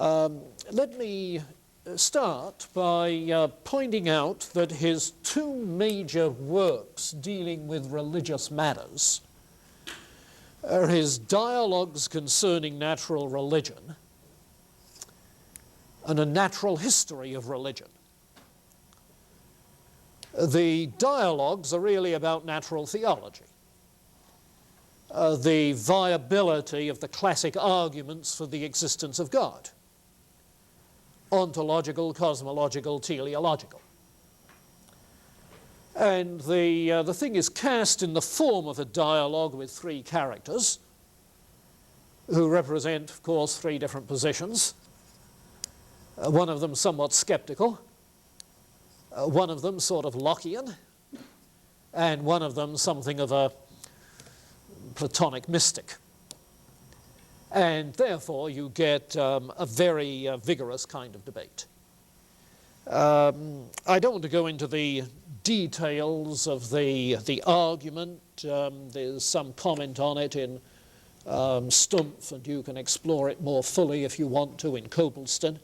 Let me start by pointing out that his two major works dealing with religious matters are his dialogues concerning natural religion and a natural history of religion. The dialogues are really about natural theology, the viability of the classic arguments for the existence of God, ontological, cosmological, teleological. And the thing is cast in the form of a dialogue with three characters who represent, of course, three different positions. One of them somewhat skeptical, one of them sort of Lockean, and one of them something of a Platonic mystic. And therefore you get a very vigorous kind of debate. I don't want to go into the details of the argument. There's some comment on it in Stumpf, and you can explore it more fully if you want to in Copleston.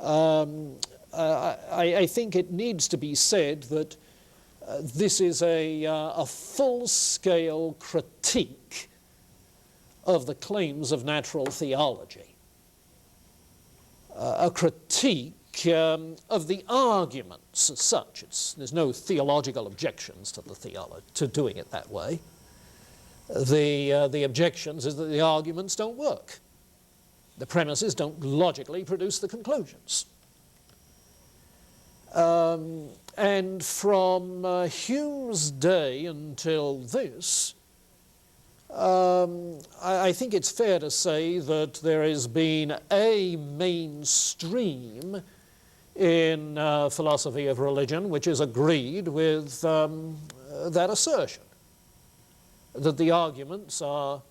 I think it needs to be said that this is a full-scale critique of the claims of natural theology, a critique of the arguments as such. There's no theological objections to to doing it that way. The objections is that the arguments don't work. The premises don't logically produce the conclusions. And from Hume's day until this, I think it's fair to say that there has been a mainstream in philosophy of religion which is agreed with that assertion, that the arguments are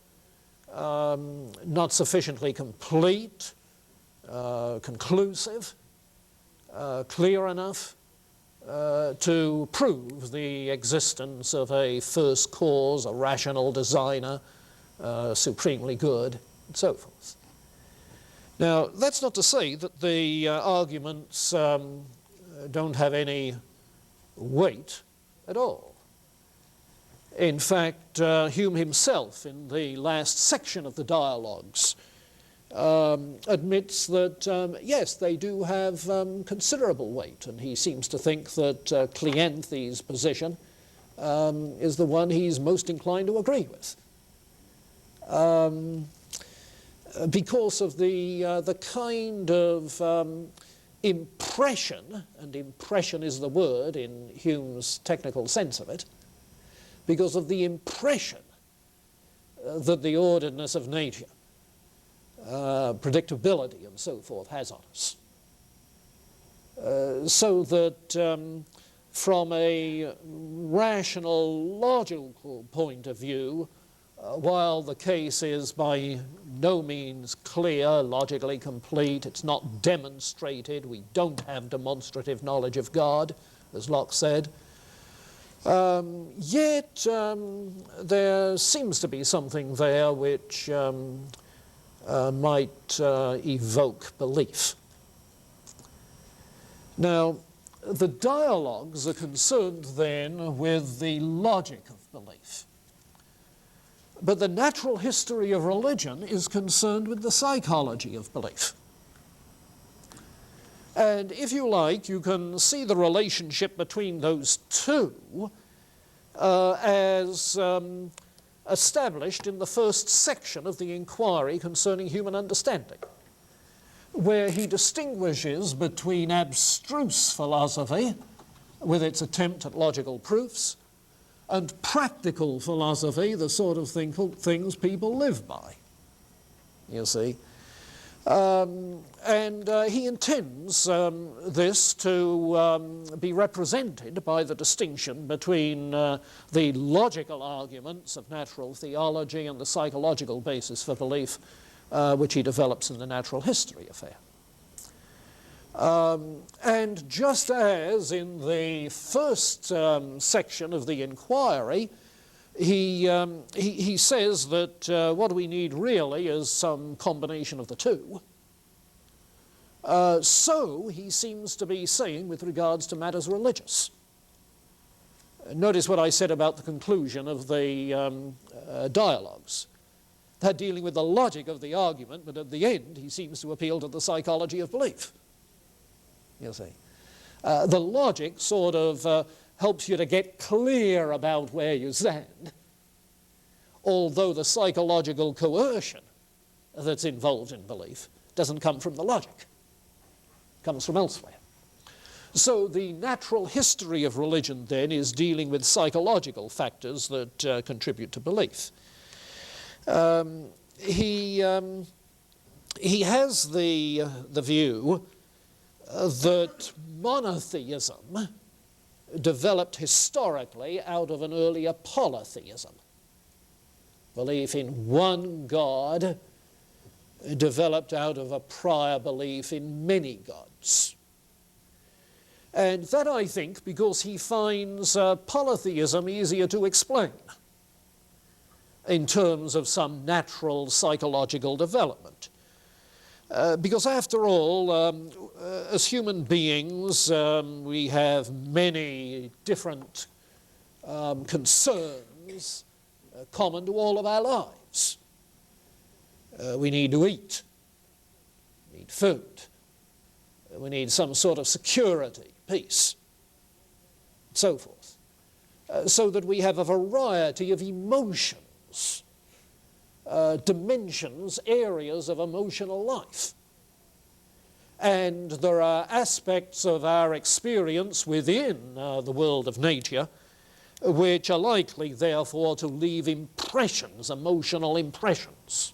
not sufficiently complete, conclusive, clear enough to prove the existence of a first cause, a rational designer, supremely good, and so forth. Now, that's not to say that the arguments don't have any weight at all. In fact, Hume himself, in the last section of the dialogues, admits that, yes, they do have considerable weight, and he seems to think that Cleanthes's position is the one he's most inclined to agree with, because of the kind of impression, and impression is the word in Hume's technical sense of it, because of the impression that the orderedness of nature, predictability and so forth has on us. So that from a rational, logical point of view, while the case is by no means clear, logically complete, it's not demonstrated, we don't have demonstrative knowledge of God, as Locke said, yet there seems to be something there which might evoke belief. Now, the dialogues are concerned then with the logic of belief. But the natural history of religion is concerned with the psychology of belief. And if you like, you can see the relationship between those two as established in the first section of the inquiry concerning human understanding, where he distinguishes between abstruse philosophy, with its attempt at logical proofs, and practical philosophy, the sort of things people live by, you see. And he intends this to be represented by the distinction between the logical arguments of natural theology and the psychological basis for belief, which he develops in the natural history affair. And just as in the first section of the inquiry, he says that what we need really is some combination of the two. So he seems to be saying with regards to matters religious. Notice what I said about the conclusion of the dialogues. They're dealing with the logic of the argument, but at the end he seems to appeal to the psychology of belief. You see. The logic sort of helps you to get clear about where you stand, although the psychological coercion that's involved in belief doesn't come from the logic. It comes from elsewhere. So the natural history of religion then is dealing with psychological factors that contribute to belief. He has the view that monotheism developed historically out of an earlier polytheism. Belief in one God developed out of a prior belief in many gods. And that, I think, because he finds polytheism easier to explain in terms of some natural psychological development. Because after all, as human beings, we have many different concerns common to all of our lives. We need to eat, we need food, we need some sort of security, peace, and so forth. So that we have a variety of emotions, dimensions, areas of emotional life. And there are aspects of our experience within the world of nature which are likely, therefore, to leave impressions, emotional impressions.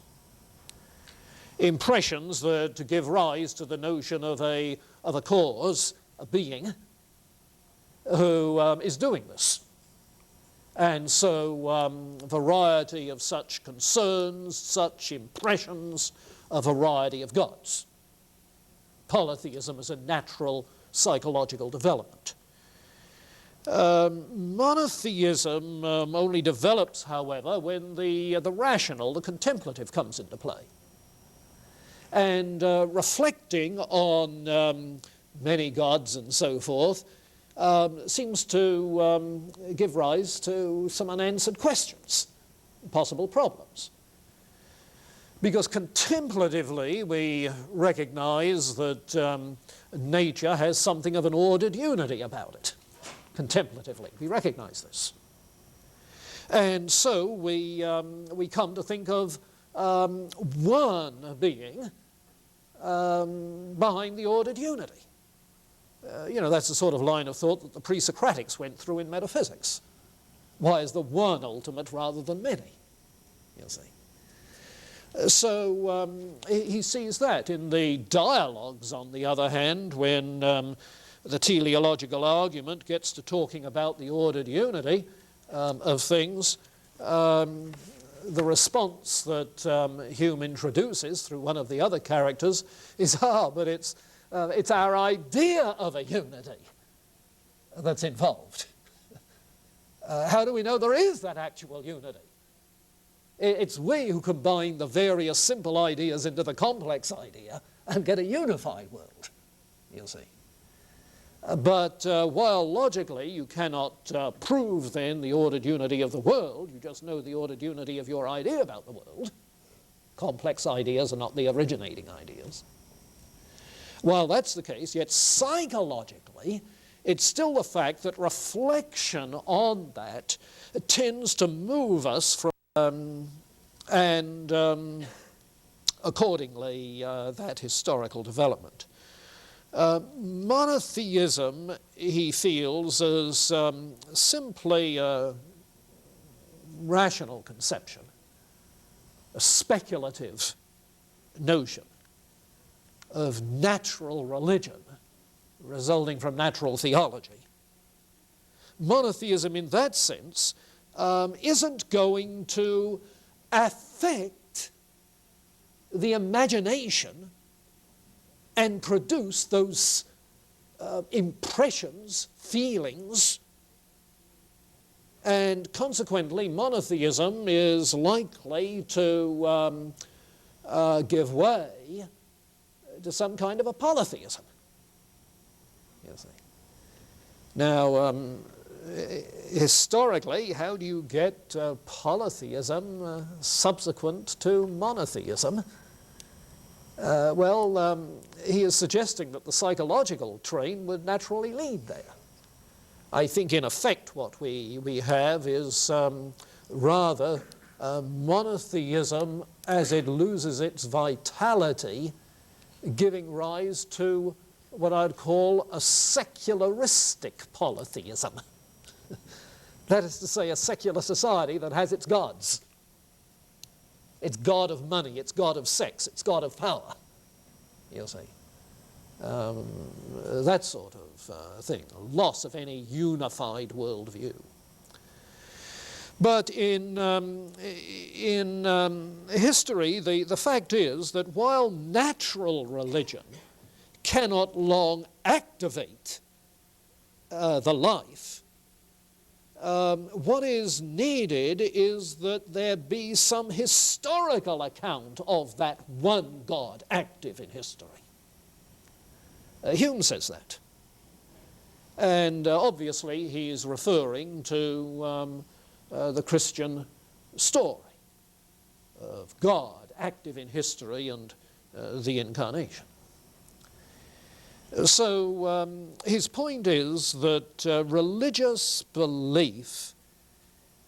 Impressions that give rise to the notion of a cause, a being, who is doing this. And so a variety of such concerns, such impressions, a variety of gods. Polytheism is a natural psychological development. Monotheism only develops, however, when the rational, the contemplative, comes into play. And reflecting on many gods and so forth seems to give rise to some unanswered questions, possible problems. Because contemplatively we recognize that nature has something of an ordered unity about it. Contemplatively, we recognize this. And so we come to think of one being behind the ordered unity. You know, that's the sort of line of thought that the pre-Socratics went through in metaphysics. Why is the one ultimate rather than many? You see. So he sees that. In the dialogues, on the other hand, when the teleological argument gets to talking about the ordered unity of things, the response that Hume introduces through one of the other characters is, but it's our idea of a unity that's involved. How do we know there is that actual unity? It's we who combine the various simple ideas into the complex idea and get a unified world, you see. But while logically you cannot prove then the ordered unity of the world, you just know the ordered unity of your idea about the world. Complex ideas are not the originating ideas. While that's the case, yet psychologically, it's still the fact that reflection on that tends to move us from, and accordingly, that historical development. Monotheism, he feels, is simply a rational conception, a speculative notion of natural religion resulting from natural theology. Monotheism, in that sense, isn't going to affect the imagination and produce those impressions, feelings, and consequently monotheism is likely to give way to some kind of a polytheism, you see. Now, historically, how do you get polytheism subsequent to monotheism? He is suggesting that the psychological train would naturally lead there. I think, in effect, what we have is rather monotheism as it loses its vitality, giving rise to what I'd call a secularistic polytheism. That is to say, a secular society that has its gods. Its god of money, its god of sex, its god of power, you see. That sort of thing, a loss of any unified worldview. But in history, the fact is that while natural religion cannot long activate the life, what is needed is that there be some historical account of that one God active in history. Hume says that. And obviously he is referring to the Christian story of God active in history and the incarnation. So his point is that religious belief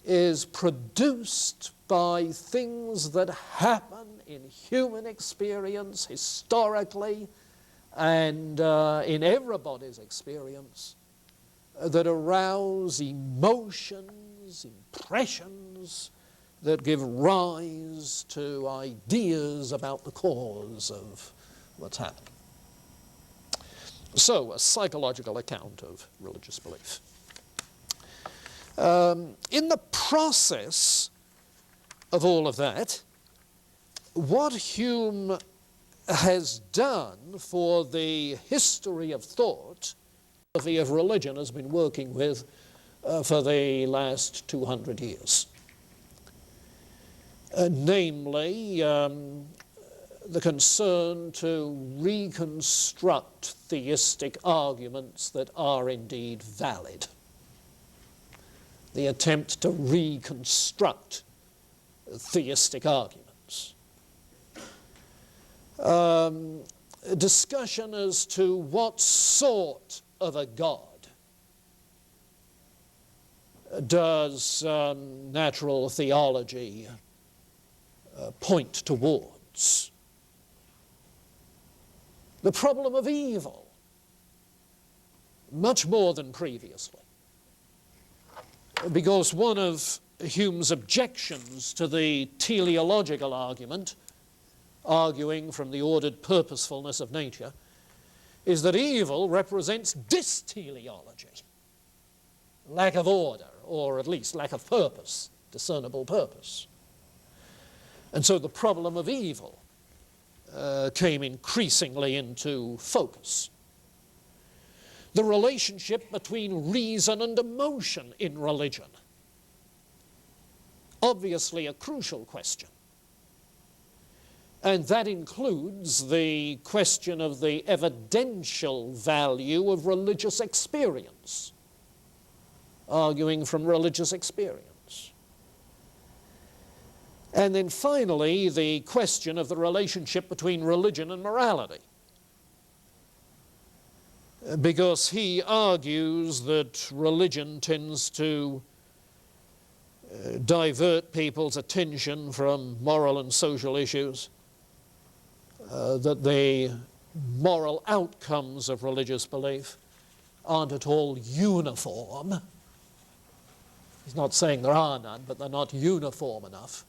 is produced by things that happen in human experience historically and in everybody's experience that arouse emotions, impressions that give rise to ideas about the cause of what's happening. So, a psychological account of religious belief. In the process of all of that, what Hume has done for the history of thought, the philosophy of religion has been working with for the last 200 years. Namely, the concern to reconstruct theistic arguments that are indeed valid. The attempt to reconstruct theistic arguments. Discussion as to what sort of a God does natural theology point towards. The problem of evil, much more than previously. Because one of Hume's objections to the teleological argument, arguing from the ordered purposefulness of nature, is that evil represents dysteleology, lack of order, or at least lack of purpose, discernible purpose. And so the problem of evil came increasingly into focus. The relationship between reason and emotion in religion, obviously a crucial question. And that includes the question of the evidential value of religious experience, arguing from religious experience. And then finally, the question of the relationship between religion and morality. Because he argues that religion tends to divert people's attention from moral and social issues, that the moral outcomes of religious belief aren't at all uniform. He's not saying there are none, but they're not uniform enough.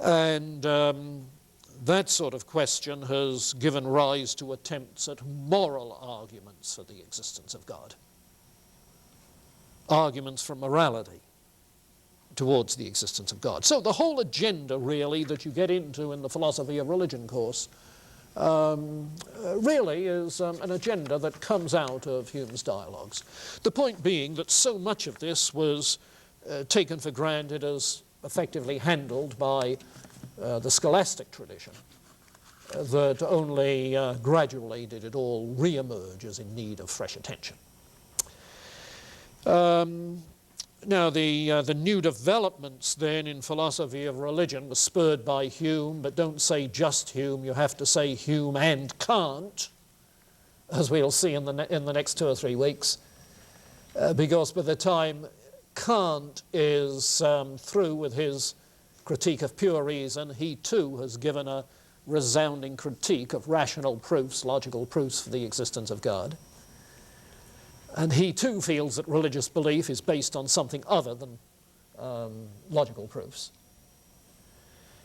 And that sort of question has given rise to attempts at moral arguments for the existence of God. Arguments for morality towards the existence of God. So the whole agenda, really, that you get into in the philosophy of religion course really is an agenda that comes out of Hume's dialogues. The point being that so much of this was taken for granted as effectively handled by the scholastic tradition, that only gradually did it all re-emerge as in need of fresh attention. Now, the new developments then in philosophy of religion were spurred by Hume, but don't say just Hume, you have to say Hume and Kant, as we'll see in the next 2 or 3 weeks, because by the time Kant is through with his critique of pure reason, he too has given a resounding critique of rational proofs, logical proofs for the existence of God. And he too feels that religious belief is based on something other than logical proofs.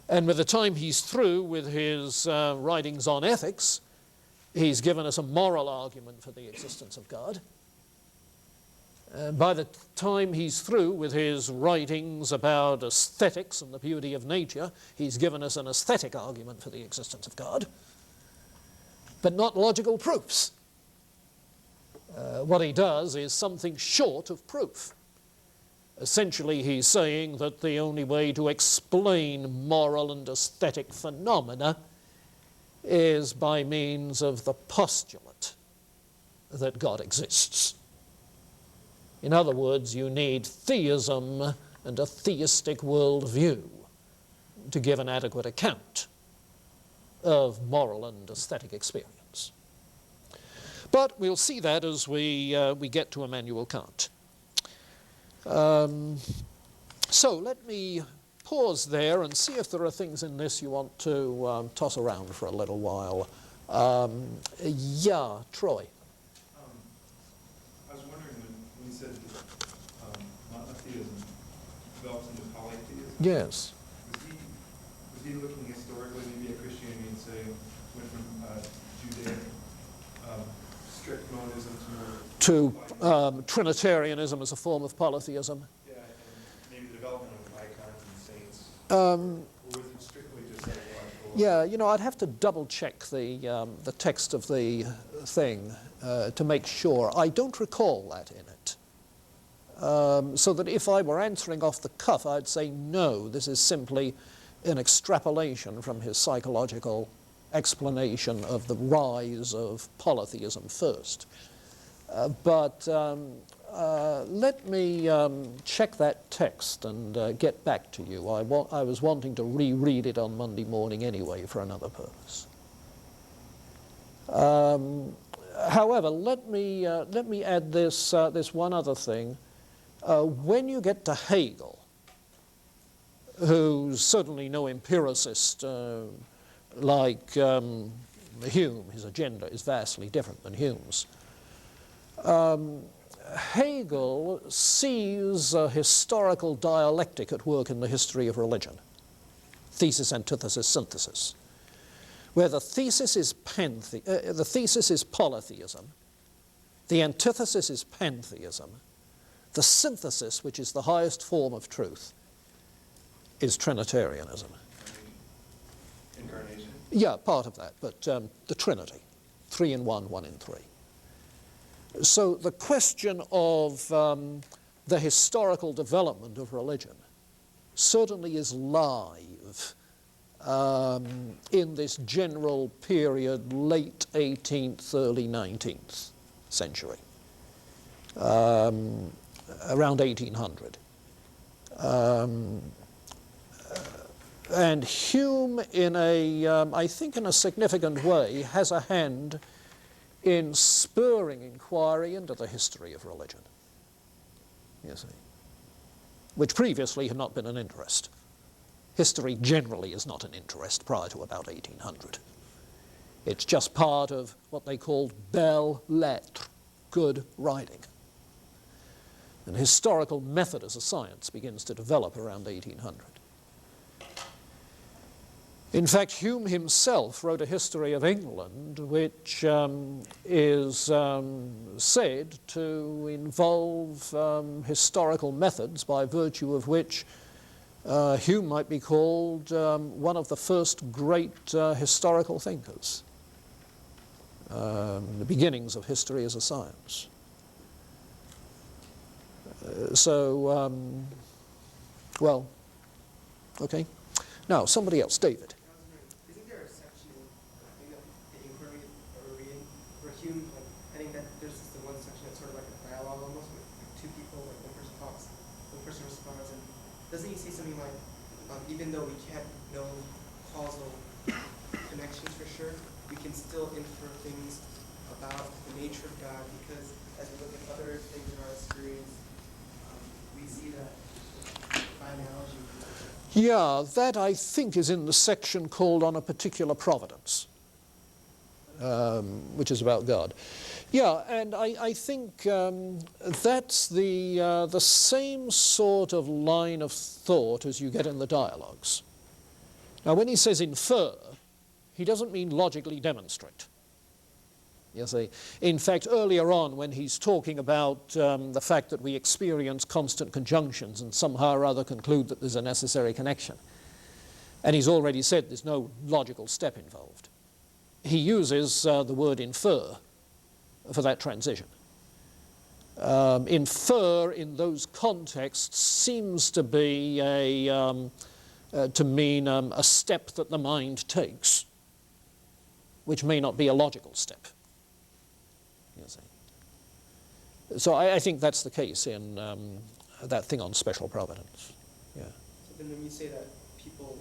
And by the time he's through with his writings on ethics, he's given us a moral argument for the existence of God. And by the time he's through with his writings about aesthetics and the beauty of nature, he's given us an aesthetic argument for the existence of God, but not logical proofs. What he does is something short of proof. Essentially, he's saying that the only way to explain moral and aesthetic phenomena is by means of the postulate that God exists. In other words, you need theism and a theistic worldview to give an adequate account of moral and aesthetic experience. But we'll see that as we get to Immanuel Kant. So let me pause there and see if there are things in this you want to toss around for a little while. Yeah, Troy. I was wondering when you said monotheism develops into polytheism. Yes. Was he looking historically maybe at Christianity and saying went from Judaic strict monism to Trinitarianism as a form of polytheism? Yeah, and maybe the development of icons and saints. Or was it strictly just psychological? Yeah, you know, I'd have to double check the text of the thing to make sure. I don't recall that in it. So that if I were answering off the cuff, I'd say no, this is simply an extrapolation from his psychological explanation of the rise of polytheism first. But let me check that text and get back to you. I was wanting to reread it on Monday morning anyway for another purpose. However, let me add this one other thing. When you get to Hegel, who's certainly no empiricist like Hume, his agenda is vastly different than Hume's. Hegel sees a historical dialectic at work in the history of religion, thesis, antithesis, synthesis, where the thesis is polytheism, the antithesis is pantheism, the synthesis, which is the highest form of truth, is Trinitarianism. Incarnation? Yeah, part of that, but the Trinity, 3 in 1, 1 in 3. So the question of the historical development of religion certainly is live in this general period, late 18th, early 19th century, around 1800. And Hume, I think in a significant way, has a hand in spurring inquiry into the history of religion, you see, which previously had not been an interest. History generally is not an interest prior to about 1800. It's just part of what they called belles lettres, good writing. And historical method as a science begins to develop around 1800. In fact, Hume himself wrote a history of England which is said to involve historical methods by virtue of which Hume might be called one of the first great historical thinkers, the beginnings of history as a science. Well, okay. Now, somebody else, David. Isn't there a section sort of like a dialogue almost with two people, like one person talks, one person responds, and doesn't he say something like, even though we can't know causal connections for sure, we can still infer things about the nature of God, because as we look at other things in our experience, we see that by analogy. Yeah, that I think is in the section called On a Particular Providence, which is about God. Yeah, and I think that's the same sort of line of thought as you get in the dialogues. Now, when he says infer, he doesn't mean logically demonstrate. You see, in fact, earlier on, when he's talking about the fact that we experience constant conjunctions and somehow or other conclude that there's a necessary connection, and he's already said there's no logical step involved, he uses the word infer for that transition. Infer in those contexts seems to be to mean a step that the mind takes, which may not be a logical step. You see. So I think that's the case in that thing on special providence. Yeah. So then when you say that people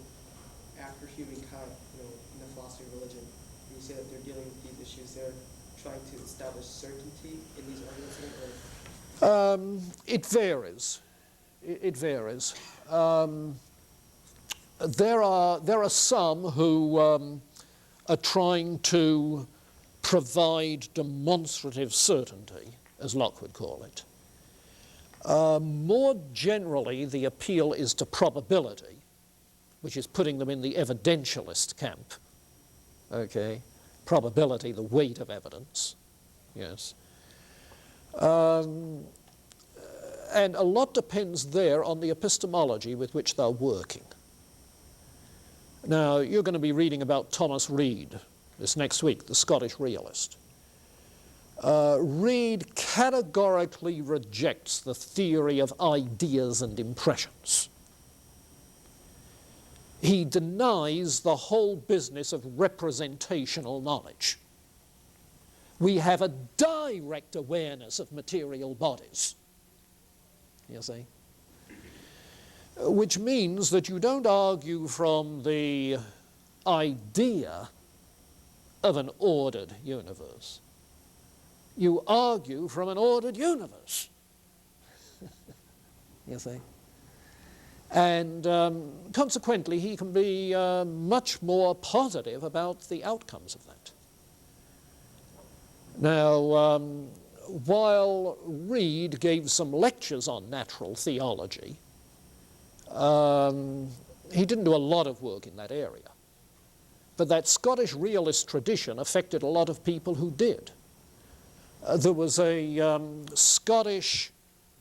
after Hume and Kant, in the philosophy of religion, when you say that they're dealing with these issues, they're trying to establish certainty in these arguments? It varies. It varies. There are some who are trying to provide demonstrative certainty, as Locke would call it. More generally, the appeal is to probability, which is putting them in the evidentialist camp. Okay, probability, the weight of evidence. Yes. And a lot depends there on the epistemology with which they're working. Now, you're going to be reading about Thomas Reid this next week, the Scottish realist. Reid categorically rejects the theory of ideas and impressions. He denies the whole business of representational knowledge. We have a direct awareness of material bodies, you see, which means that you don't argue from the idea of an ordered universe. You argue from an ordered universe, you see. And consequently, he can be much more positive about the outcomes of that. Now, while Reid gave some lectures on natural theology, he didn't do a lot of work in that area. But that Scottish realist tradition affected a lot of people who did. There was a Scottish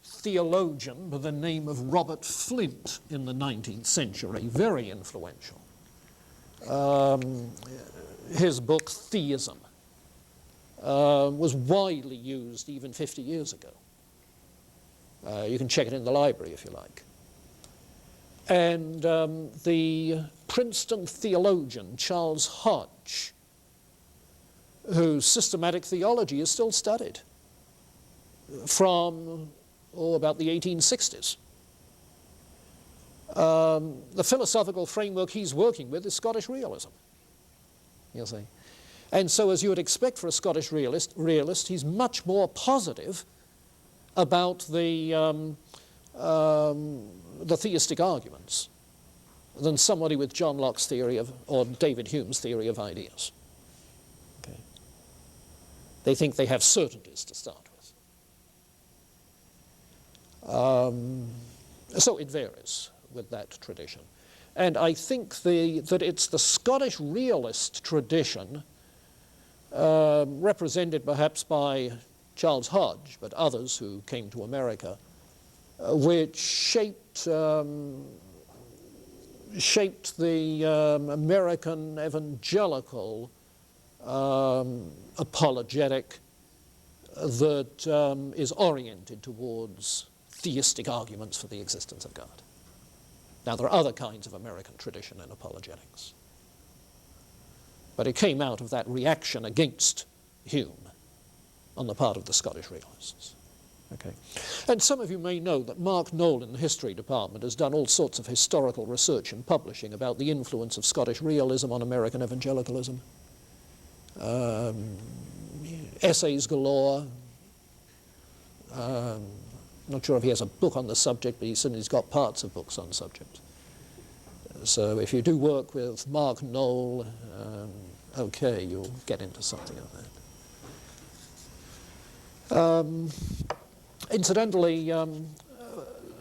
theologian by the name of Robert Flint in the 19th century, very influential. His book, Theism, was widely used even 50 years ago. You can check it in the library if you like. And the Princeton theologian Charles Hodge, whose systematic theology is still studied from about the 1860s. The philosophical framework he's working with is Scottish realism, you see. And so, as you would expect for a Scottish realist, he's much more positive about the theistic arguments than somebody with John Locke's theory of, or David Hume's theory of ideas. Okay. They think they have certainties to start with. So it varies with that tradition. And I think that it's the Scottish realist tradition, represented perhaps by Charles Hodge, but others who came to America, which shaped the American evangelical apologetic that is oriented towards theistic arguments for the existence of God. Now, there are other kinds of American tradition in apologetics, but it came out of that reaction against Hume on the part of the Scottish realists. Okay. And some of you may know that Mark Knoll in the history department has done all sorts of historical research and publishing about the influence of Scottish realism on American evangelicalism. Essays galore. Not sure if he has a book on the subject, but he's got parts of books on the subject. So if you do work with Mark Knoll, okay, you'll get into something of that. Incidentally,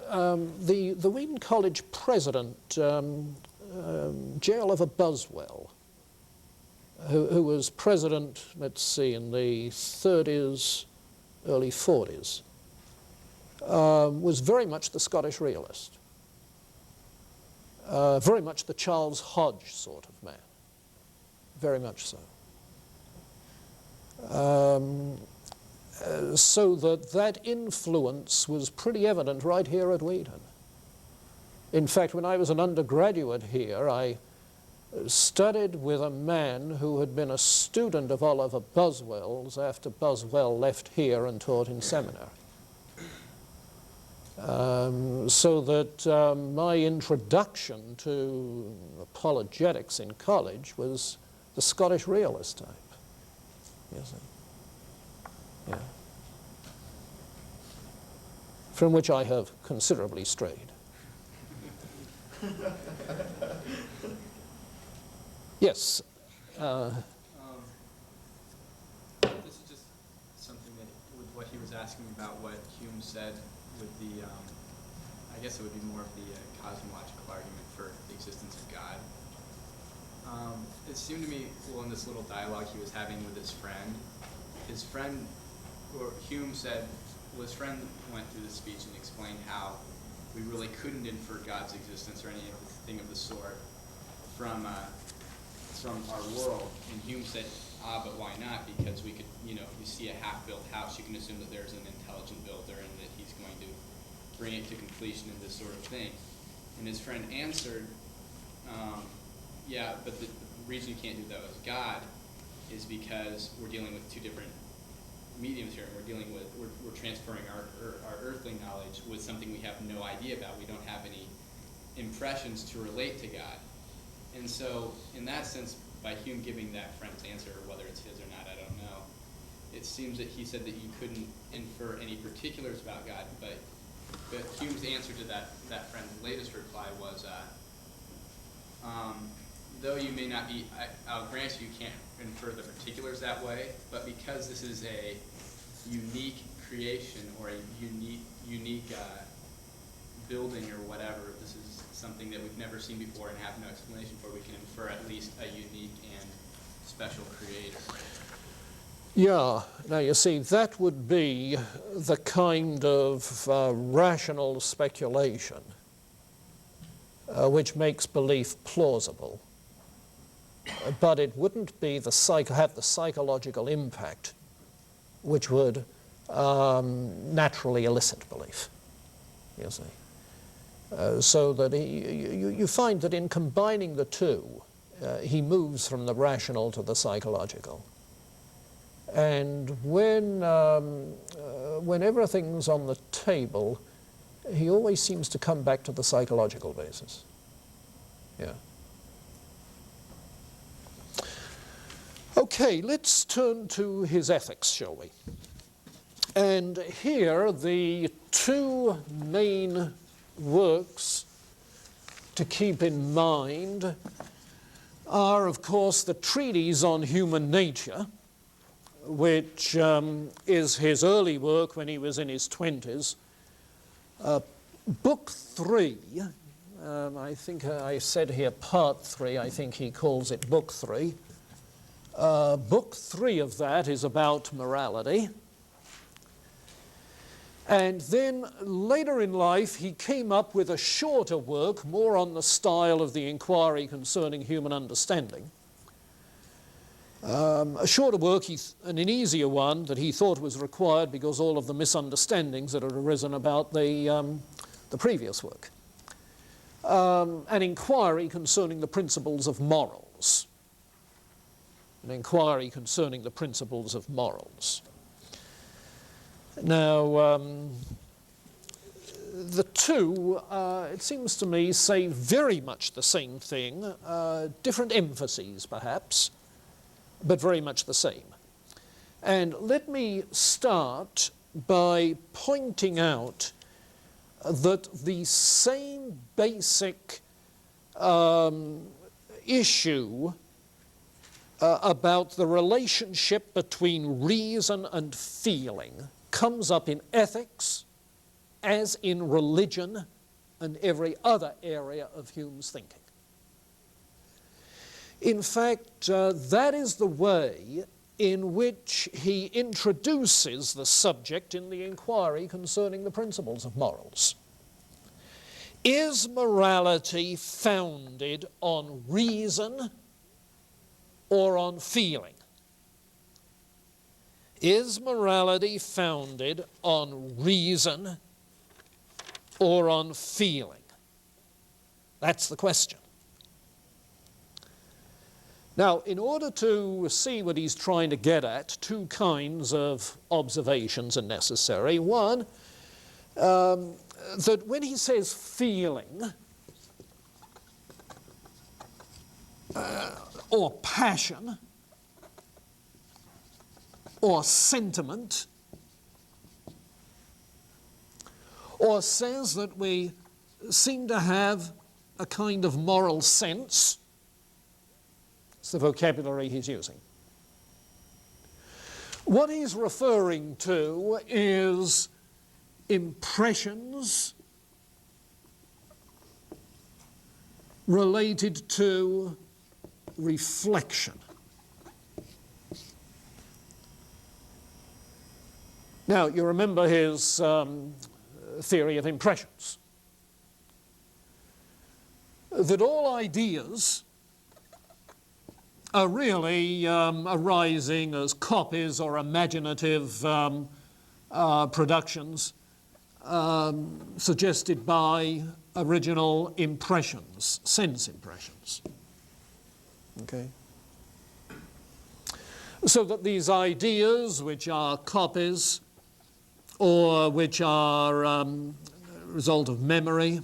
the Wheaton College president, J. Oliver Buswell, who was president, let's see, in the 30s, early 40s, was very much the Scottish realist, very much the Charles Hodge sort of man, very much so. So that influence was pretty evident right here at Wheaton. In fact, when I was an undergraduate here, I studied with a man who had been a student of Oliver Buswell's after Buswell left here and taught in seminary. So that my introduction to apologetics in college was the Scottish realist type. You see. Yeah. From which I have considerably strayed. Yes. This is just something that, with what he was asking about what Hume said with the, I guess it would be more of the cosmological argument for the existence of God. It seemed to me, well, in this little dialogue he was having with his friend, or Hume said, well, his friend went through the speech and explained how we really couldn't infer God's existence or anything of the sort from our world. And Hume said, but why not? Because we could, you see a half-built house, you can assume that there's an intelligent builder and that he's going to bring it to completion and this sort of thing. And his friend answered, yeah, but the reason you can't do that with God is because we're dealing with two different mediums here, and we're transferring our earthly knowledge with something we have no idea about. We don't have any impressions to relate to God. And so, in that sense, by Hume giving that friend's answer, whether it's his or not, I don't know, it seems that he said that you couldn't infer any particulars about God, but Hume's answer to that friend's latest reply was, though you may not be, I'll grant you can't infer the particulars that way, but because this is a unique creation or a unique building or whatever, this is something that we've never seen before and have no explanation for, we can infer at least a unique and special creator. Yeah, now you see, that would be the kind of rational speculation which makes belief plausible. But it wouldn't be have the psychological impact which would naturally elicit belief, you see. So that you find that in combining the two, he moves from the rational to the psychological. And when everything's on the table, he always seems to come back to the psychological basis. Yeah. Okay, let's turn to his ethics, shall we? And here the two main works to keep in mind are, of course, the treatise on human nature, which is his early work when he was in his 20s. Book 3, I think I said here part 3, I think he calls it book 3. Book 3 of that is about morality. And then later in life, he came up with a shorter work, more on the style of the Inquiry Concerning Human Understanding. A shorter work, and an easier one that he thought was required because all of the misunderstandings that had arisen about the previous work. An inquiry concerning the principles of morals. An inquiry concerning the principles of morals. Now, the two, it seems to me, say very much the same thing, different emphases perhaps, but very much the same. And let me start by pointing out that the same basic issue about the relationship between reason and feeling comes up in ethics as in religion and every other area of Hume's thinking. In fact, that is the way in which he introduces the subject in the inquiry concerning the principles of morals. Is morality founded on reason or on feeling? Is morality founded on reason or on feeling? That's the question. Now, in order to see what he's trying to get at, two kinds of observations are necessary. One, that when he says feeling or passion or sentiment, or says that we seem to have a kind of moral sense, it's the vocabulary he's using. What he's referring to is impressions related to reflection. Now, you remember his theory of impressions, that all ideas are really arising as copies or imaginative productions suggested by original impressions, sense impressions. Okay? So that these ideas, which are copies or which are a result of memory,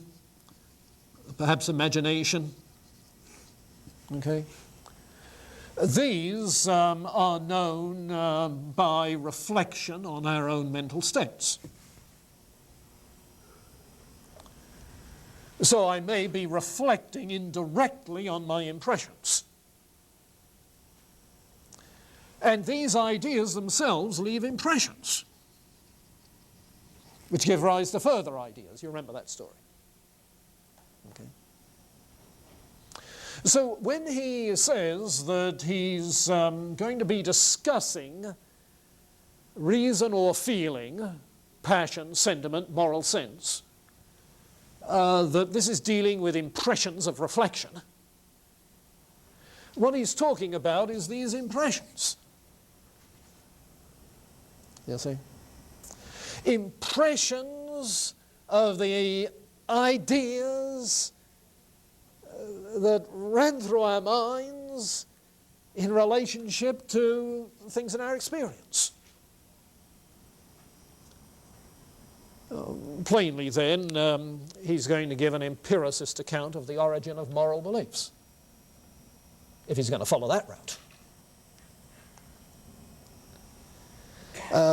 perhaps imagination, okay? These are known by reflection on our own mental states. So I may be reflecting indirectly on my impressions. And these ideas themselves leave impressions, which give rise to further ideas. You remember that story. Okay. So when he says that he's going to be discussing reason or feeling, passion, sentiment, moral sense, that this is dealing with impressions of reflection, what he's talking about is these impressions. You see? Impressions of the ideas that ran through our minds in relationship to things in our experience. Plainly then, he's going to give an empiricist account of the origin of moral beliefs, if he's going to follow that route.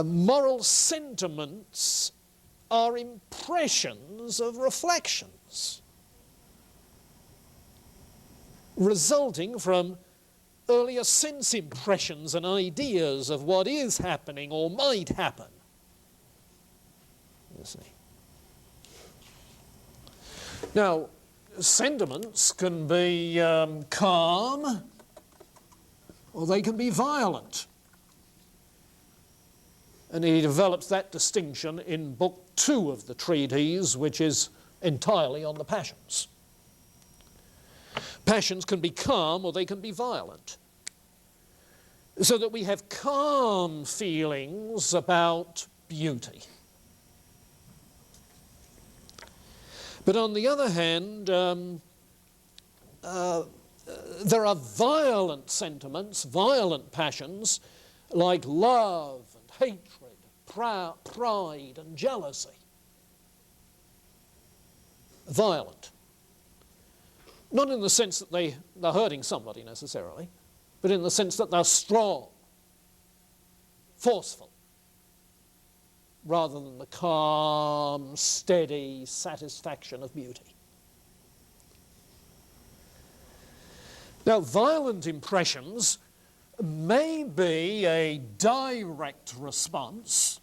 Moral sentiments are impressions of reflections resulting from earlier sense impressions and ideas of what is happening or might happen. You see. Now, sentiments can be calm or they can be violent. And he develops that distinction in Book 2 of the treatise, which is entirely on the passions. Passions can be calm or they can be violent. So that we have calm feelings about beauty. But on the other hand, there are violent sentiments, violent passions, like love and hatred, pride and jealousy. Violent. Not in the sense that they're hurting somebody necessarily, but in the sense that they're strong, forceful, rather than the calm, steady satisfaction of beauty. Now, violent impressions may be a direct response,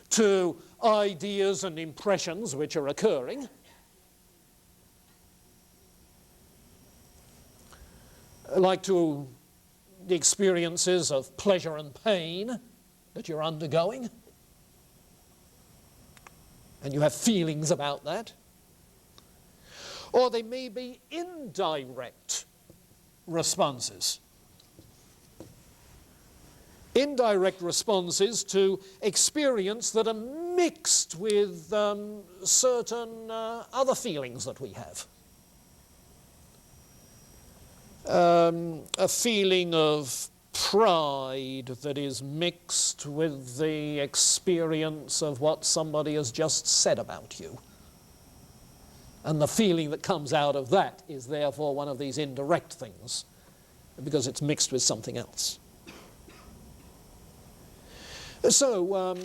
to ideas and impressions which are occurring. Like to the experiences of pleasure and pain that you're undergoing, and you have feelings about that. Or they may be indirect responses. Indirect responses to experience that are mixed with certain other feelings that we have. A feeling of pride that is mixed with the experience of what somebody has just said about you. And the feeling that comes out of that is therefore one of these indirect things, because it's mixed with something else. So,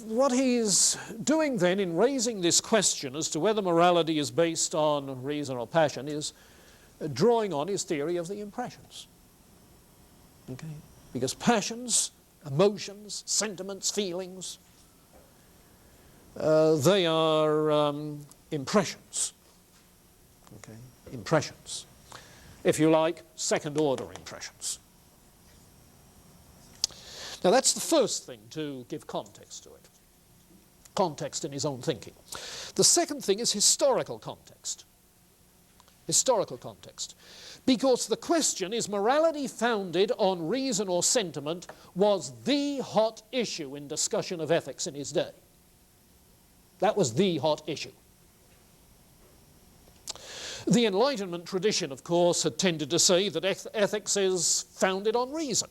what he's doing then in raising this question as to whether morality is based on reason or passion is drawing on his theory of the impressions. Okay? Because passions, emotions, sentiments, feelings, they are impressions. Okay? Impressions. If you like, second-order impressions. Now, that's the first thing to give context to it. Context in his own thinking. The second thing is historical context. Historical context. Because the question, is morality founded on reason or sentiment, was the hot issue in discussion of ethics in his day. That was the hot issue. The Enlightenment tradition, of course, had tended to say that ethics is founded on reason.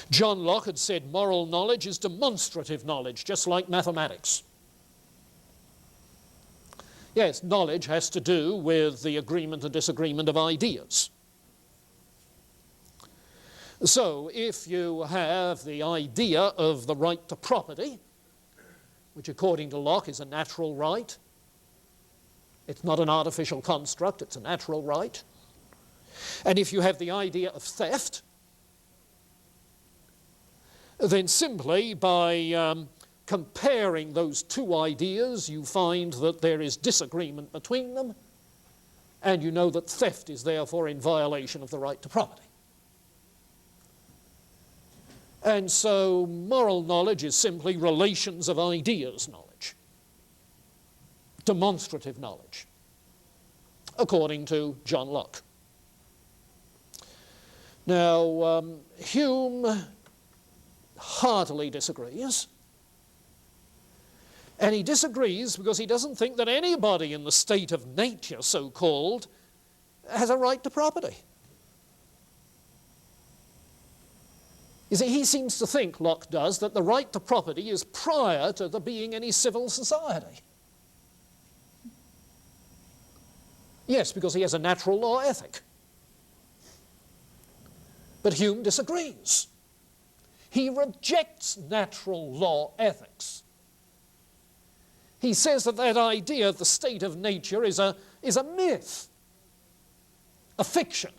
John Locke had said moral knowledge is demonstrative knowledge, just like mathematics. Yes, knowledge has to do with the agreement and disagreement of ideas. So, if you have the idea of the right to property, which according to Locke is a natural right, it's not an artificial construct, it's a natural right. And if you have the idea of theft, then simply by comparing those two ideas, you find that there is disagreement between them, and you know that theft is therefore in violation of the right to property. And so moral knowledge is simply relations of ideas knowledge, demonstrative knowledge, according to John Locke. Now, Hume heartily disagrees. And he disagrees because he doesn't think that anybody in the state of nature, so-called, has a right to property. You see, he seems to think, Locke does, that the right to property is prior to there being any civil society. Yes, because he has a natural law ethic. But Hume disagrees. He rejects natural law ethics. He says that that idea of the state of nature is a myth, a fiction.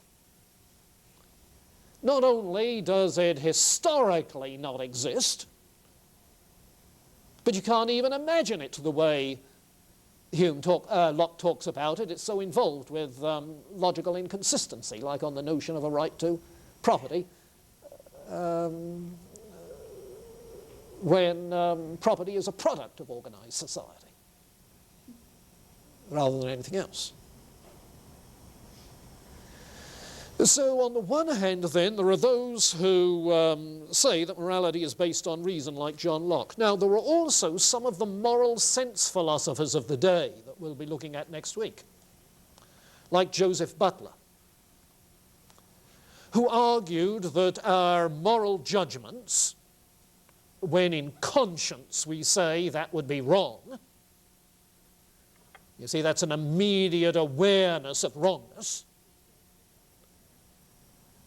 Not only does it historically not exist, but you can't even imagine it the way Locke talks about it. It's so involved with logical inconsistency, like on the notion of a right to property, when property is a product of organized society, rather than anything else. So on the one hand, then, there are those who say that morality is based on reason, like John Locke. Now, there are also some of the moral sense philosophers of the day that we'll be looking at next week, like Joseph Butler. who argued that our moral judgments, when in conscience we say that would be wrong, you see, that's an immediate awareness of wrongness.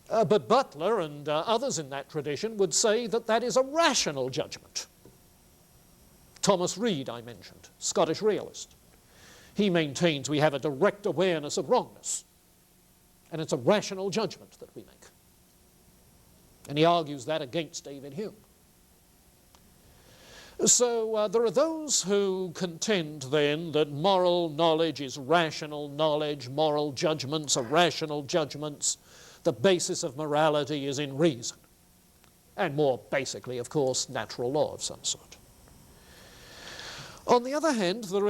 But Butler and others in that tradition would say that that is a rational judgment. Thomas Reid, I mentioned, Scottish realist. He maintains we have a direct awareness of wrongness, and it's a rational judgment that we make. And he argues that against David Hume. So there are those who contend then that moral knowledge is rational knowledge, moral judgments are rational judgments, the basis of morality is in reason, and more basically, of course, natural law of some sort. On the other hand, there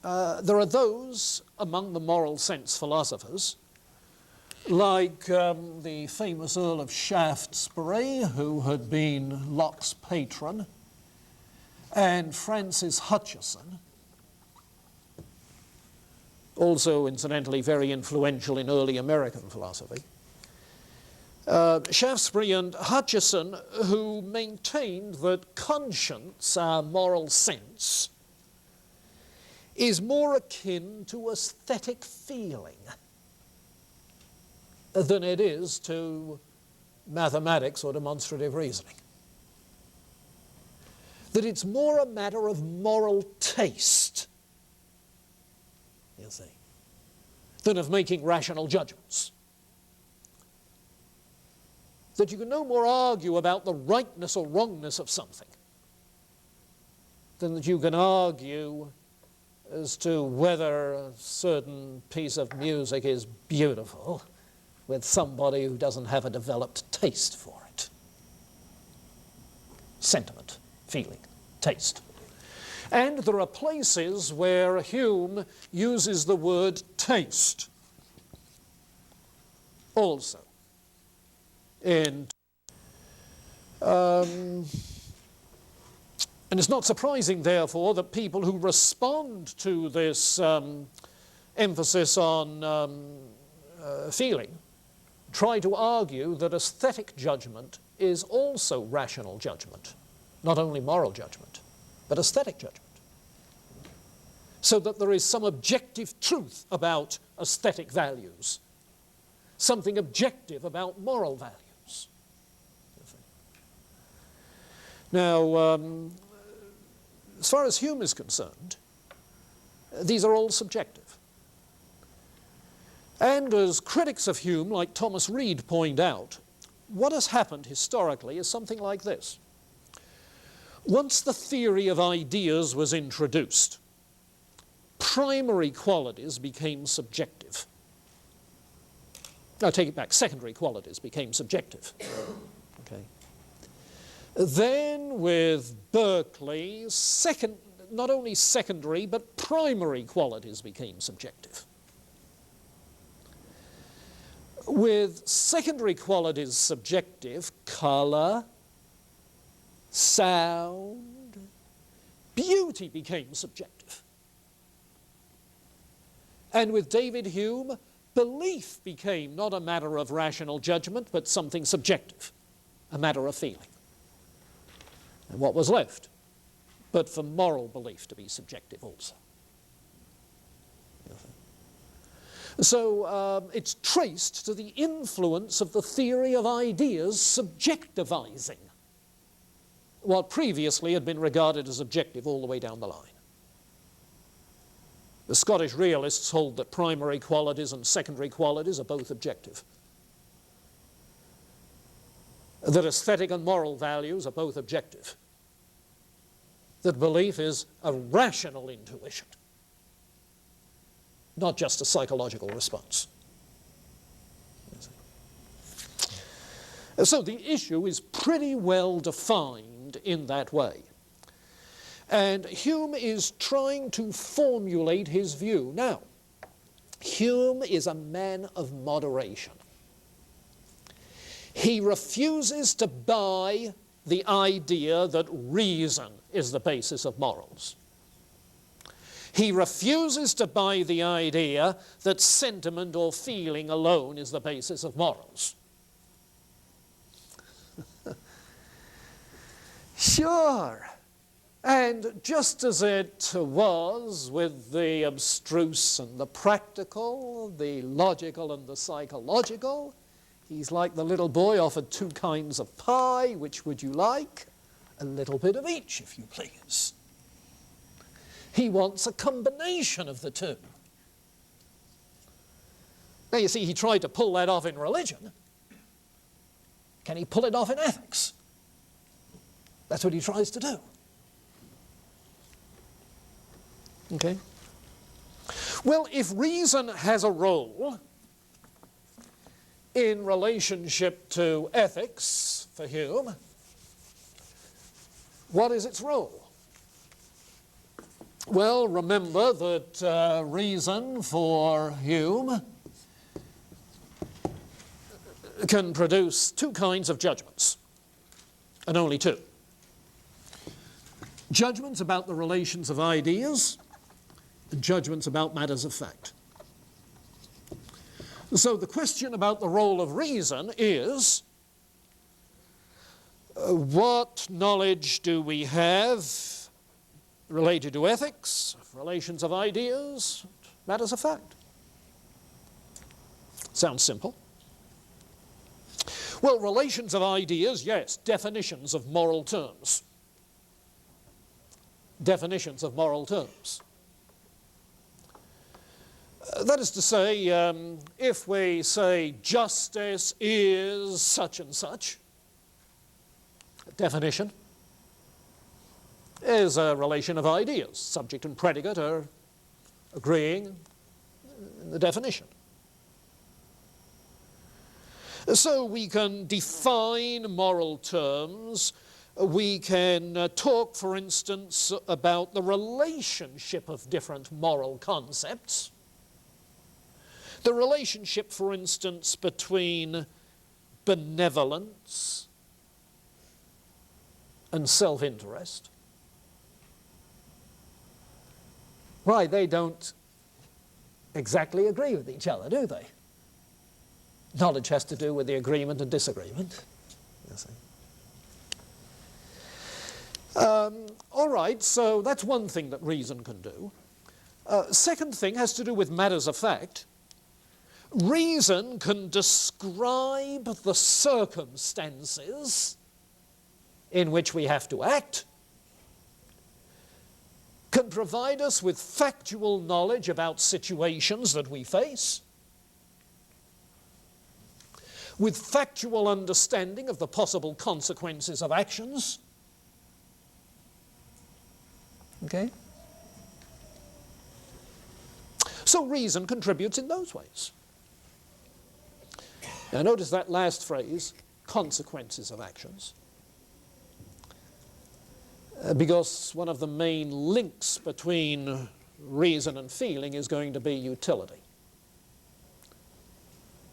are those among the moral sense philosophers, like the famous Earl of Shaftesbury, who had been Locke's patron, and Francis Hutcheson, also incidentally very influential in early American philosophy. Shaftesbury and Hutcheson, who maintained that conscience, our moral sense, is more akin to aesthetic feeling than it is to mathematics or demonstrative reasoning. That it's more a matter of moral taste, you see, than of making rational judgments. That you can no more argue about the rightness or wrongness of something than that you can argue as to whether a certain piece of music is beautiful with somebody who doesn't have a developed taste for it. Sentiment, feeling, taste. And there are places where Hume uses the word taste also. And it's not surprising, therefore, that people who respond to this emphasis on feeling try to argue that aesthetic judgment is also rational judgment, not only moral judgment, but aesthetic judgment. So that there is some objective truth about aesthetic values, something objective about moral values. Now, as far as Hume is concerned, these are all subjective. And as critics of Hume, like Thomas Reid, point out, what has happened historically is something like this. Once the theory of ideas was introduced, primary qualities became subjective. No, take it back, secondary qualities became subjective. Okay. Then with Berkeley, not only secondary but primary qualities became subjective. With secondary qualities subjective, colour, sound, beauty became subjective. And with David Hume, belief became not a matter of rational judgment, but something subjective, a matter of feeling. And what was left? But for moral belief to be subjective also. So it's traced to the influence of the theory of ideas subjectivizing what previously had been regarded as objective all the way down the line. The Scottish realists hold that primary qualities and secondary qualities are both objective. That aesthetic and moral values are both objective. That belief is a rational intuition, not just a psychological response. So the issue is pretty well defined in that way. And Hume is trying to formulate his view. Now, Hume is a man of moderation. He refuses to buy the idea that reason is the basis of morals. He refuses to buy the idea that sentiment or feeling alone is the basis of morals. Sure. And just as it was with the abstruse and the practical, the logical and the psychological, he's like the little boy offered 2 kinds of pie. Which would you like? A little bit of each, if you please. He wants a combination of the 2. Now, you see, he tried to pull that off in religion. Can he pull it off in ethics? That's what he tries to do. Okay? Well, if reason has a role in relationship to ethics for Hume, what is its role? Well, remember that reason for Hume can produce 2 kinds of judgments, and only 2. Judgments about the relations of ideas, and judgments about matters of fact. So the question about the role of reason is, what knowledge do we have related to ethics, relations of ideas, matters of fact? Sounds simple. Well, relations of ideas, yes, definitions of moral terms. Definitions of moral terms. That is to say, if we say justice is such and such, definition is a relation of ideas. Subject and predicate are agreeing in the definition. So we can define moral terms. We can talk, for instance, about the relationship of different moral concepts. The relationship, for instance, between benevolence and self-interest. Why, they don't exactly agree with each other, do they? Knowledge has to do with the agreement and disagreement. You see. All right, so that's one thing that reason can do. Second thing has to do with matters of fact. Reason can describe the circumstances in which we have to act, can provide us with factual knowledge about situations that we face, with factual understanding of the possible consequences of actions. Okay? So reason contributes in those ways. Now notice that last phrase, consequences of actions, because one of the main links between reason and feeling is going to be utility.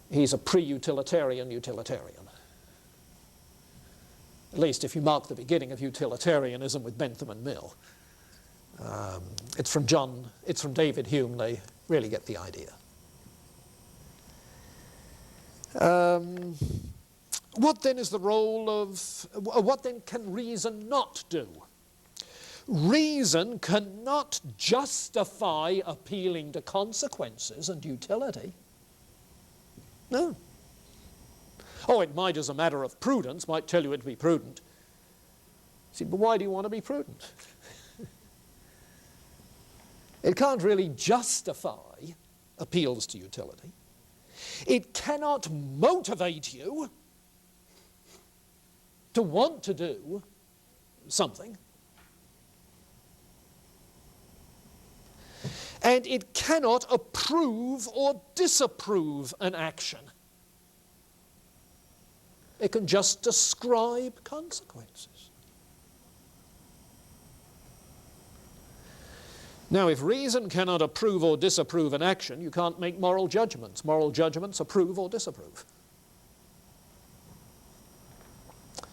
He's a pre-utilitarian utilitarian. At least if you mark the beginning of utilitarianism with Bentham and Mill. It's from David Hume, they really get the idea. What then is the role of, what then can reason not do? Reason cannot justify appealing to consequences and utility. No. Oh, it might, as a matter of prudence, might tell you to be prudent. See, but why do you want to be prudent? It can't really justify appeals to utility. It cannot motivate you to want to do something. And it cannot approve or disapprove an action. It can just describe consequences. Now, if reason cannot approve or disapprove an action, you can't make moral judgments. Moral judgments approve or disapprove.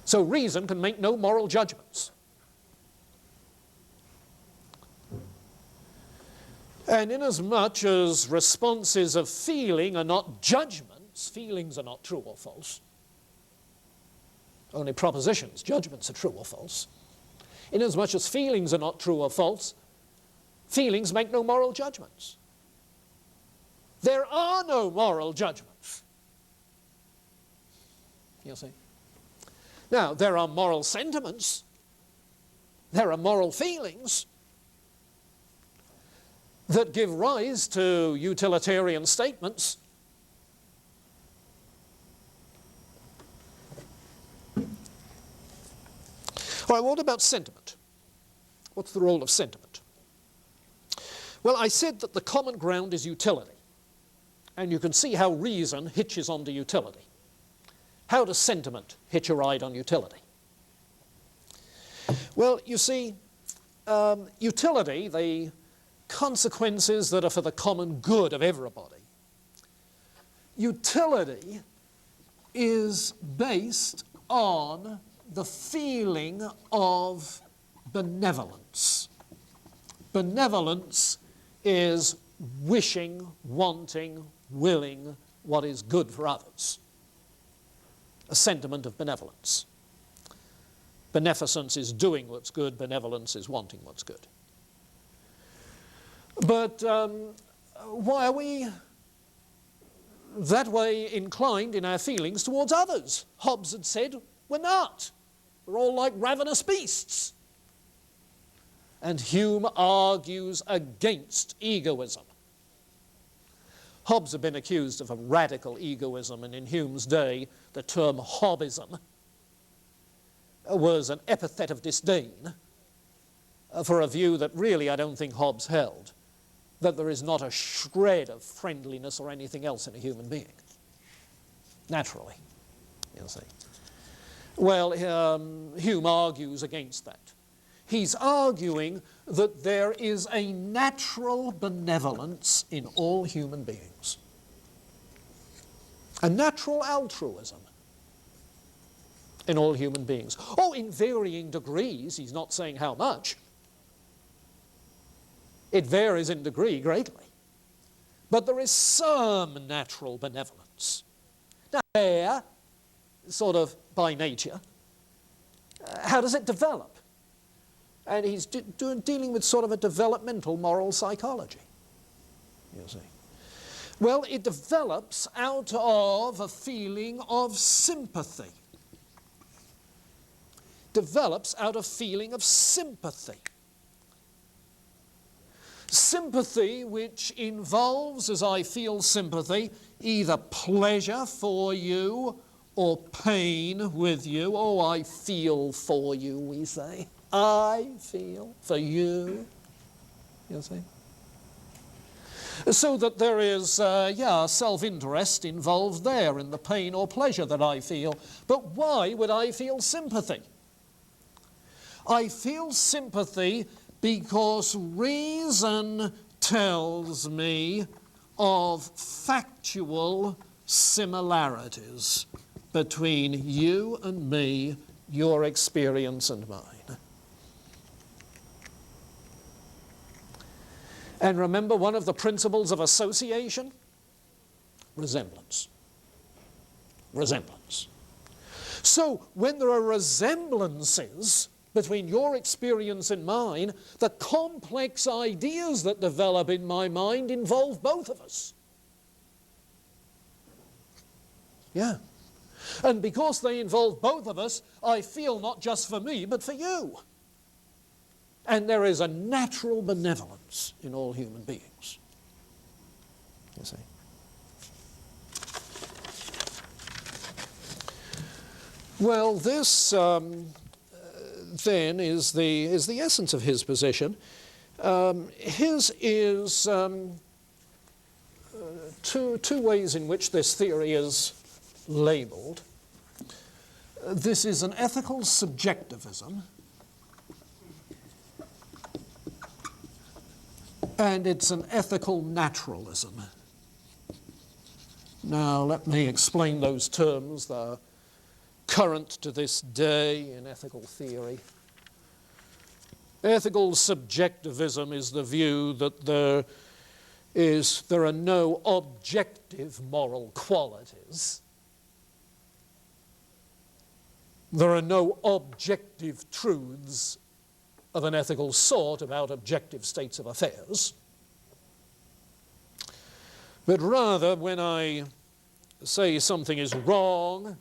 So reason can make no moral judgments. And inasmuch as responses of feeling are not judgments, feelings are not true or false. Only propositions, judgments are true or false. Inasmuch as feelings are not true or false, feelings make no moral judgments. There are no moral judgments. You see? Now, there are moral sentiments. There are moral feelings that give rise to utilitarian statements. All right, what about sentiment? What's the role of sentiment? Well, I said that the common ground is utility. And you can see how reason hitches onto utility. How does sentiment hitch a ride on utility? Well, you see, utility, the consequences that are for the common good of everybody. Utility is based on the feeling of benevolence. Benevolence is wishing, wanting, willing what is good for others. A sentiment of benevolence. Beneficence is doing what's good, benevolence is wanting what's good. But why are we that way inclined in our feelings towards others? Hobbes had said, we're not. We're all like ravenous beasts. And Hume argues against egoism. Hobbes had been accused of a radical egoism, and in Hume's day, the term Hobbism was an epithet of disdain for a view that really I don't think Hobbes held, that there is not a shred of friendliness or anything else in a human being, naturally, you see. Well, Hume argues against that. He's arguing that there is a natural benevolence in all human beings, a natural altruism in all human beings. Oh, in varying degrees. He's not saying how much. It varies in degree greatly. But there is some natural benevolence. Now, there, sort of by nature, how does it develop? And he's dealing with sort of a developmental moral psychology, you see. Well, it develops out of a feeling of sympathy. Develops out of feeling of sympathy. Sympathy which involves, as I feel sympathy, either pleasure for you or pain with you. Oh, I feel for you, we say. I feel for you, you see. So that there is, self-interest involved there in the pain or pleasure that I feel. But why would I feel sympathy? I feel sympathy because reason tells me of factual similarities between you and me, your experience and mine. And remember one of the principles of association? Resemblance. Resemblance. So when there are resemblances between your experience and mine, the complex ideas that develop in my mind involve both of us. Yeah. And because they involve both of us, I feel not just for me, but for you. And there is a natural benevolence in all human beings, you see. Well, this then is the essence of his position. His is two ways in which this theory is labeled. This is an ethical subjectivism, and it's an ethical naturalism. Now, let me explain those terms. They're current to this day in ethical theory. Ethical subjectivism is the view that there is there are no objective moral qualities. There are no objective truths of an ethical sort about objective states of affairs. But rather, when I say something is wrong,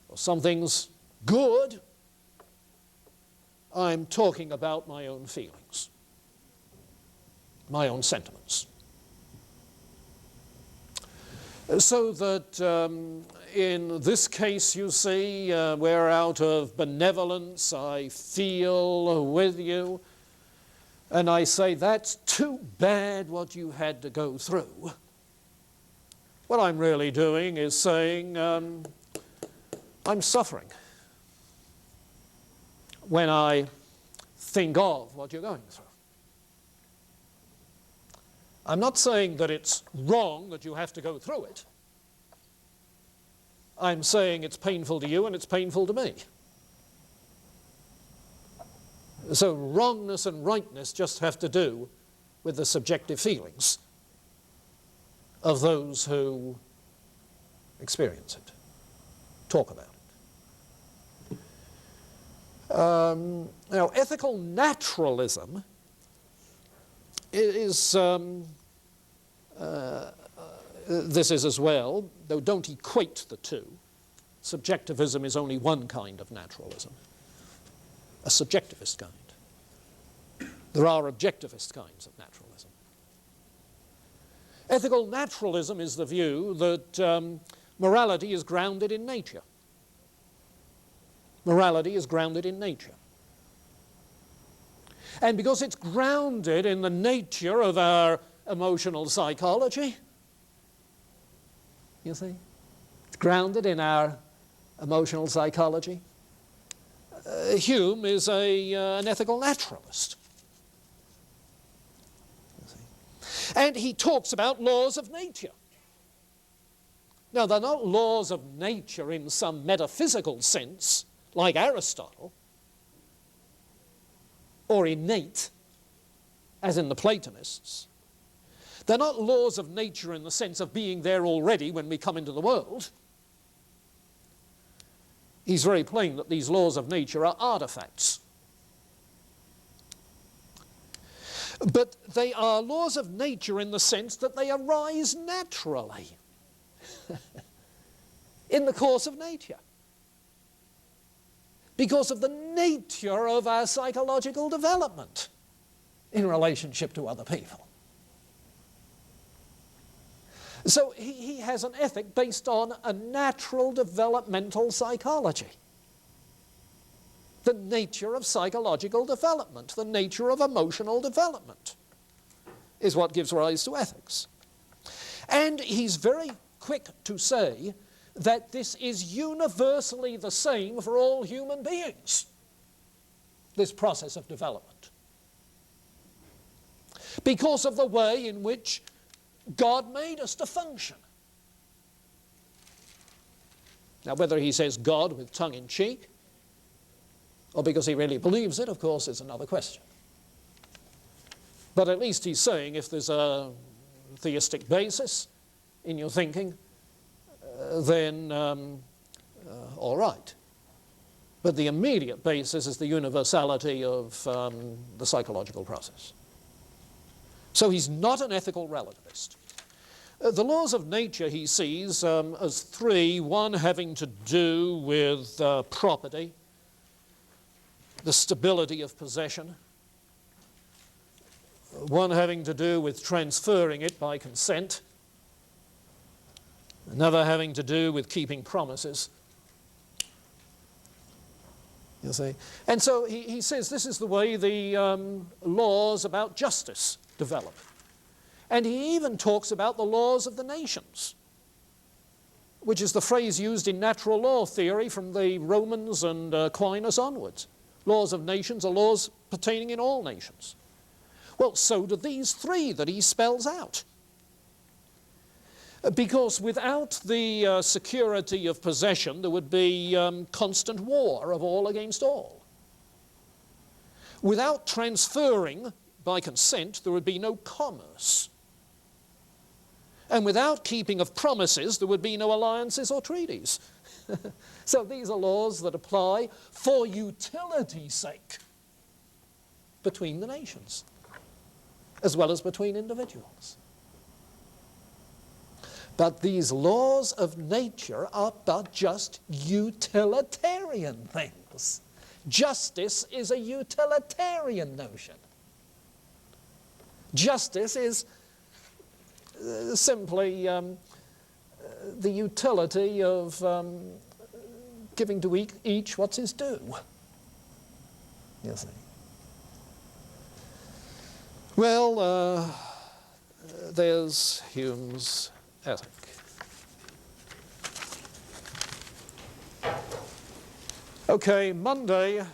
or something's good, I'm talking about my own feelings, my own sentiments. So that in this case, you see, where out of benevolence I feel with you, and I say, that's too bad what you had to go through. What I'm really doing is saying, I'm suffering when I think of what you're going through. I'm not saying that it's wrong that you have to go through it. I'm saying it's painful to you and it's painful to me. So wrongness and rightness just have to do with the subjective feelings of those who experience it, talk about it. Now, ethical naturalism is, this is as well, though don't equate the two. Subjectivism is only one kind of naturalism, a subjectivist kind. There are objectivist kinds of naturalism. Ethical naturalism is the view that morality is grounded in nature. Morality is grounded in nature. And because it's grounded in the nature of our emotional psychology, you see, it's grounded in our emotional psychology. Hume is an ethical naturalist. You see. And he talks about laws of nature. Now, they're not laws of nature in some metaphysical sense, like Aristotle, or innate, as in the Platonists. They're not laws of nature in the sense of being there already when we come into the world. He's very plain that these laws of nature are artifacts. But they are laws of nature in the sense that they arise naturally in the course of nature, because of the nature of our psychological development in relationship to other people. So he has an ethic based on a natural developmental psychology. The nature of psychological development, the nature of emotional development is what gives rise to ethics. And he's very quick to say that this is universally the same for all human beings, this process of development, because of the way in which God made us to function. Now, whether he says God with tongue in cheek, or because he really believes it, of course, is another question. But at least he's saying if there's a theistic basis in your thinking, then all right. But the immediate basis is the universality of the psychological process. So he's not an ethical relativist. The laws of nature he sees as three, one having to do with property, the stability of possession, one having to do with transferring it by consent, another having to do with keeping promises. You see? And so he says this is the way the laws about justice develop. And he even talks about the laws of the nations, which is the phrase used in natural law theory from the Romans and Aquinas onwards. Laws of nations are laws pertaining in all nations. Well, so do these three that he spells out. Because without the security of possession, there would be constant war of all against all. Without transferring by consent, there would be no commerce. And without keeping of promises, there would be no alliances or treaties. So these are laws that apply for utility's sake between the nations, as well as between individuals. But these laws of nature are but just utilitarian things. Justice is a utilitarian notion. Justice is simply the utility of giving to each what's his due. You see. Well, there's Hume's ethic. Okay, Monday